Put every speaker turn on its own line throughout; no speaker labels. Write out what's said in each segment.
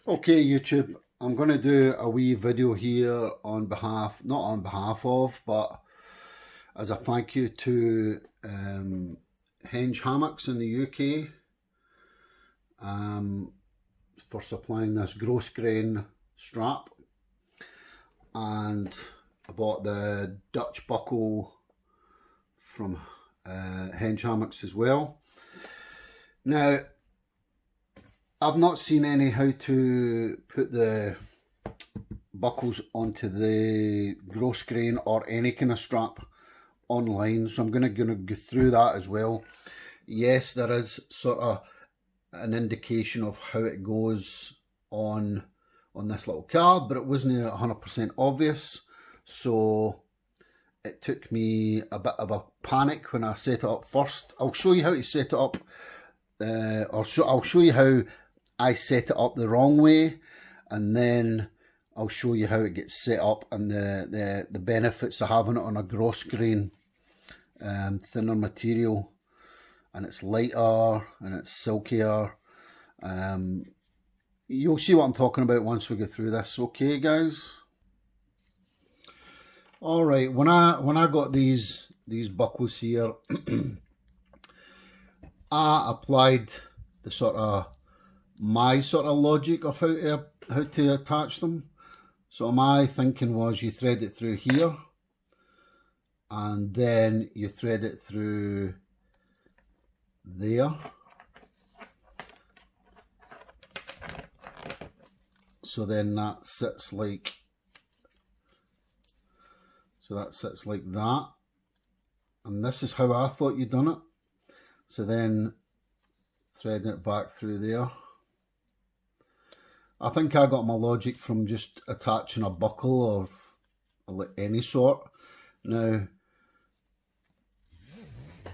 Okay, YouTube, I'm going to do a wee video here on behalf, not on behalf of, but as a thank you to Henge Hammocks in the UK for supplying this gross grain strap. And I bought the Dutch buckle from Henge Hammocks as well. Now, I've not seen any how to put the buckles onto the gross grain or any kind of strap online, so I'm gonna go through that as well. Yes, there is sort of an indication of how it goes on this little card, but it wasn't 100% obvious, so it took me a bit of a panic when I set it up first. I'll show you how to set it up, I'll show you how I set it up the wrong way, and then I'll show you how it gets set up and the benefits of having it on a gross grain, thinner material, and it's lighter and it's silkier. You'll see what I'm talking about once we go through this. Okay, guys. All right. When I got these buckles here, I applied the sort of my sort of logic of how to attach them. So my thinking was you thread it through here, and then you thread it through there. So then that sits like, that. And this is how I thought you'd done it. So then threading it back through there. I think I got my logic from just attaching a buckle of any sort. Now,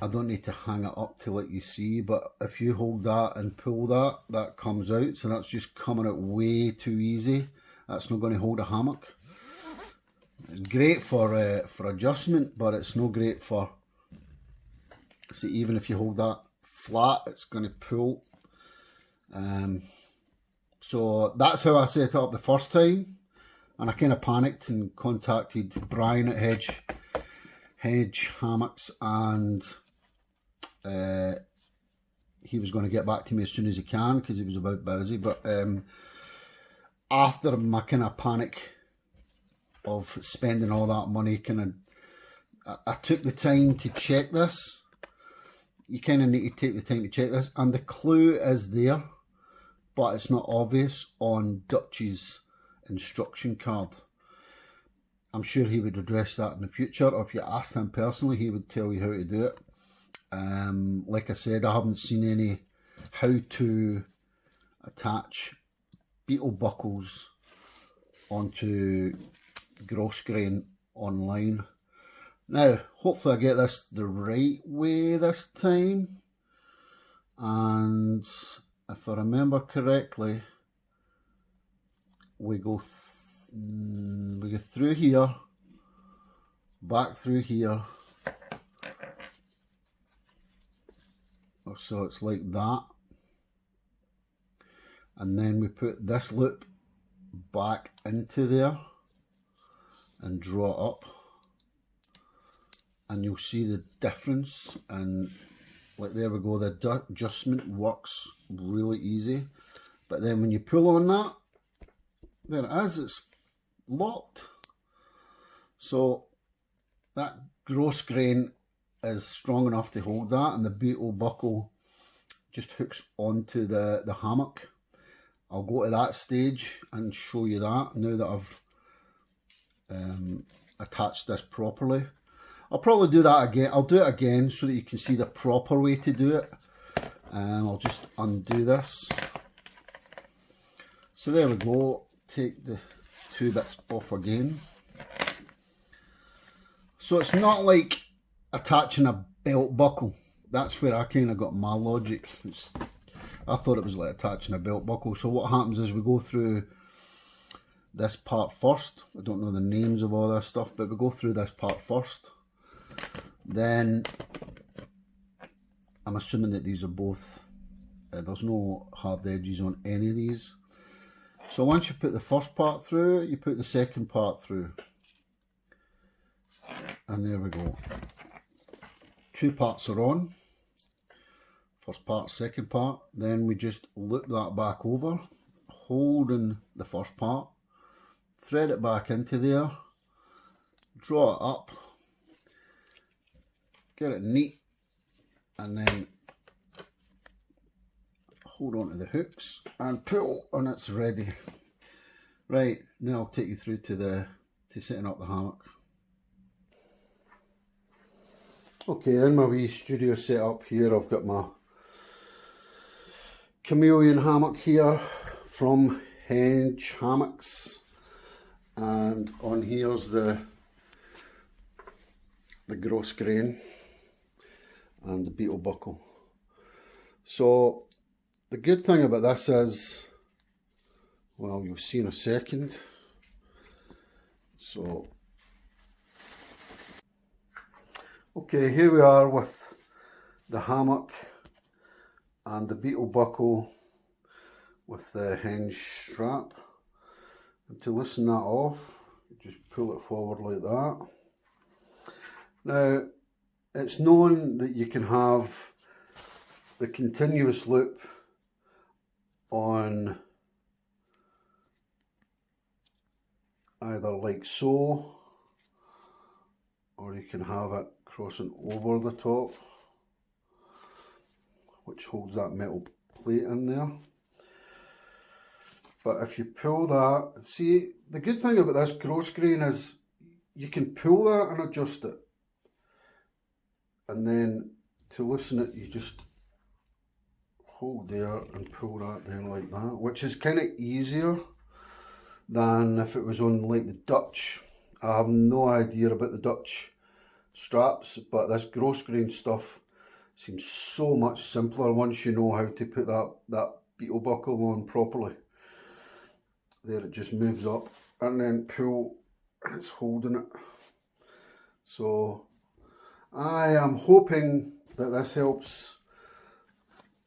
I don't need to hang it up to let you see, but if you hold that and pull that, that comes out. So that's just coming out way too easy. That's not going to hold a hammock. It's great for adjustment, but it's no great for, see, even if you hold that flat, it's going to pull. So that's how I set it up the first time, and I kind of panicked and contacted Brian at Henge Hammocks, and he was going to get back to me as soon as he can because he was about busy. But after my kind of panic of spending all that money, I took the time to check this. You kind of need to take the time to check this, and the clue is there, but it's not obvious on Dutch's instruction card. I'm sure he would address that in the future, or if you asked him personally, he would tell you how to do it. Like I said, I haven't seen any how to attach beetle buckles onto gross grain online. Now, hopefully I get this the right way this time, and if I remember correctly, we go through here, back through here, so it's like that, and then we put this loop back into there and draw it up, and you'll see the difference. And like, there we go, the adjustment works really easy. But then when you pull on that, there it is, it's locked. So that gross grain is strong enough to hold that, and the beetle buckle just hooks onto the hammock. I'll go to that stage and show you that now that I've attached this properly. I'll probably do that again. I'll do it again so that you can see the proper way to do it. I'll just undo this. So there we go. Take the two bits off again. So it's not like attaching a belt buckle. That's where I kind of got my logic. I thought it was like attaching a belt buckle. So what happens is we go through this part first. I don't know the names of all this stuff, but we go through this part first. Then I'm assuming that these are both, there's no hard edges on any of these. So once you put the first part through, you put the second part through. And there we go. 2 parts are on. First part, second part. Then we just loop that back over, holding the first part. Thread it back into there. Draw it up. Get it neat. And then hold on to the hooks and pull, and it's ready. Right, now I'll take you through to setting up the hammock. Okay, in my wee studio setup here, I've got my chameleon hammock here from Henge Hammocks, and on here's the gross grain and the beetle buckle. So the good thing about this is, well, you'll see in a second. So, okay, here we are with the hammock and the beetle buckle with the hinge strap. And to loosen that off, just pull it forward like that. Now, it's known that you can have the continuous loop on either like so, or you can have it crossing over the top, which holds that metal plate in there. But if you pull that, see, the good thing about this gross grain is you can pull that and adjust it, and then to loosen it you just hold there and pull that there like that, which is kind of easier than if it was on like the Dutch. I have no idea about the Dutch straps, but this gross grain stuff seems so much simpler once you know how to put that beetle buckle on properly. There, it just moves up and then pull, and it's holding it. So I am hoping that this helps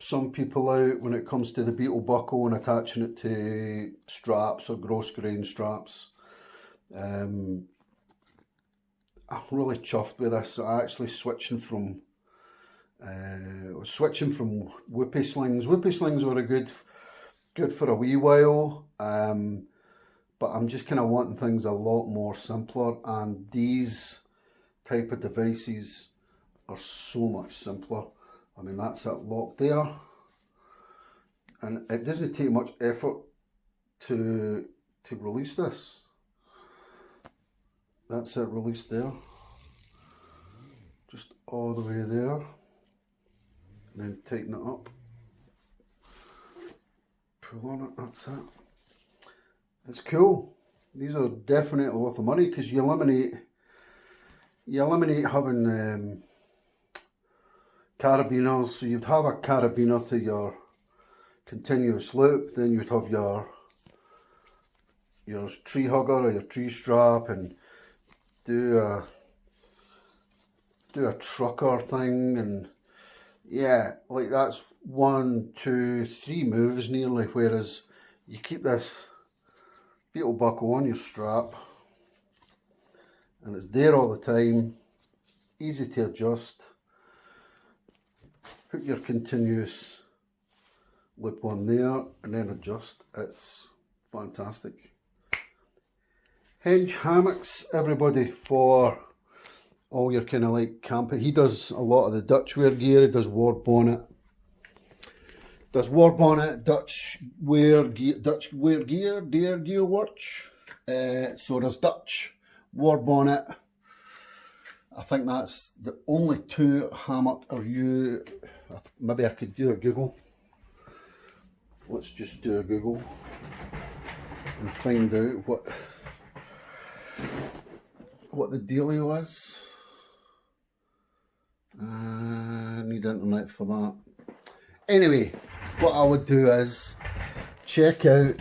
some people out when it comes to the beetle buckle and attaching it to straps or gross grain straps. I'm really chuffed with this. I'm actually switching from whoopee slings. Whoopee slings were good for a wee while, but I'm just kind of wanting things a lot more simpler, and these type of devices are so much simpler. I mean, that's it locked there, and it doesn't take much effort to release this. That's it, released there, just all the way there, and then tighten it up, pull on it, that's it. It's cool. These are definitely worth the money, because you eliminate having carabiners. So you'd have a carabiner to your continuous loop, then you'd have your tree hugger or your tree strap, and do a trucker thing, and yeah, like that's 1, 2, 3 moves nearly, whereas you keep this beetle buckle on your strap and it's there all the time, easy to adjust. Put your continuous loop on there and then adjust. It's fantastic. Henge Hammocks, everybody, for all your kind of like camping. He does a lot of the Dutchware gear. He does war bonnet, Dutchware gear, deer gear watch. So there's Dutch war bonnet. I think that's the only 2 hammock are you. Maybe I could do a Google. Let's just do a Google and find out what the dealio is. I need internet for that. Anyway, what I would do is check out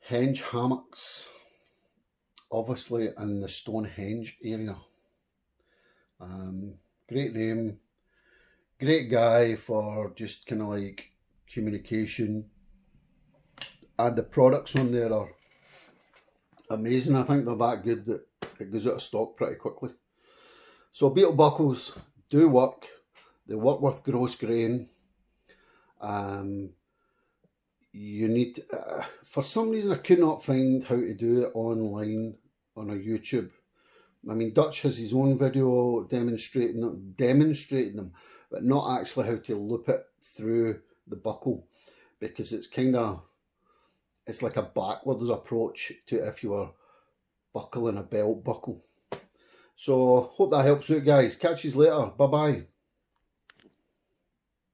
Henge Hammocks, obviously in the Stonehenge area. Great name, great guy for just kind of like communication. and the products on there are amazing. I think they're that good that it goes out of stock pretty quickly. So beetle buckles do work. They work with gross grain. You need, for some reason I could not find how to do it online on a YouTube. I mean, Dutch has his own video demonstrating them, but not actually how to loop it through the buckle, because it's it's like a backwards approach to if you were buckling a belt buckle. So hope that helps out, guys. Catch you later. Bye bye.